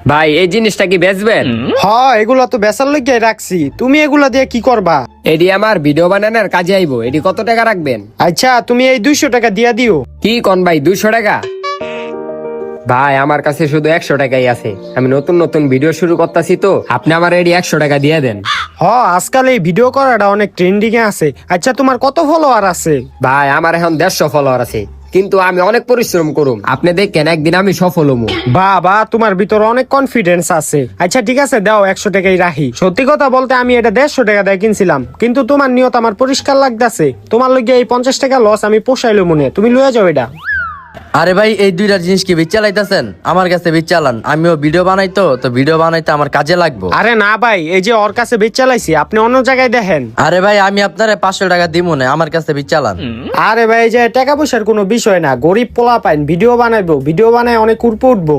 ভাই এই জিনিসটা কি বেচবেন? হ্যাঁ, এগুলা তো বেচার লইগাই রাখছি। তুমি এগুলা দিয়ে কি করবা? এডি আমার ভিডিও বানানোর কাজে আইবো। এডি কত টাকা রাখবেন? আচ্ছা, তুমি এই 200 টাকা দিয়া দিও। কি কোন ভাই, 200 টাকা? ভাই আমার কাছে শুধু 100 টাকাই আছে। আমি নতুন নতুন ভিডিও শুরু করতেছি, তো আপনি আমার এডি 100 টাকা দিয়ে দেন। আজকাল এই ভিডিও করাটা অনেক ট্রেন্ডিং এ আছে। আচ্ছা, তোমার কত ফলোয়ার আছে? ভাই আমার এখন 150 ফলোয়ার আছে, কিন্তু আমি অনেক পরিশ্রম করুম। আপনি দেখেন একদিন আমি সফল হবো। বাহ, তোমার ভিতরে অনেক কনফিডেন্স আছে। আচ্ছা ঠিক আছে, দাও 100 টাকাই রাখি। সত্যি কথা বলতে আমি এটা 150 টাকা দিয়ে কিনছিলাম, কিন্তু তোমার নিয়ত আমার পরিষ্কার লাগতেছে। তোমার লগে এই 50 টাকা লস আমি পোষাইলো মনে, তুমি লয়ে যাও এটা। আরে ভাই, এই দুইটা জিনিস কি চালাইতেছেন? আমার কাছে চালান, আমিও ভিডিও বানাই, তো ভিডিও বানাইতে আমার কাজে লাগবো। আরে না ভাই, এই যে ওর কাছে বেচ চালাইছি, আপনি অন্য জায়গায় দেখেন। আরে ভাই, আমি আপনারে 500 টাকা দিব না, আমার কাছে চালান। আরে ভাই, এই যে টাকা পয়সার কোনো বিষয় না, গরিব পোলা পাইন ভিডিও বানাইবো, ভিডিও বানায় অনেক উপরে উঠবো।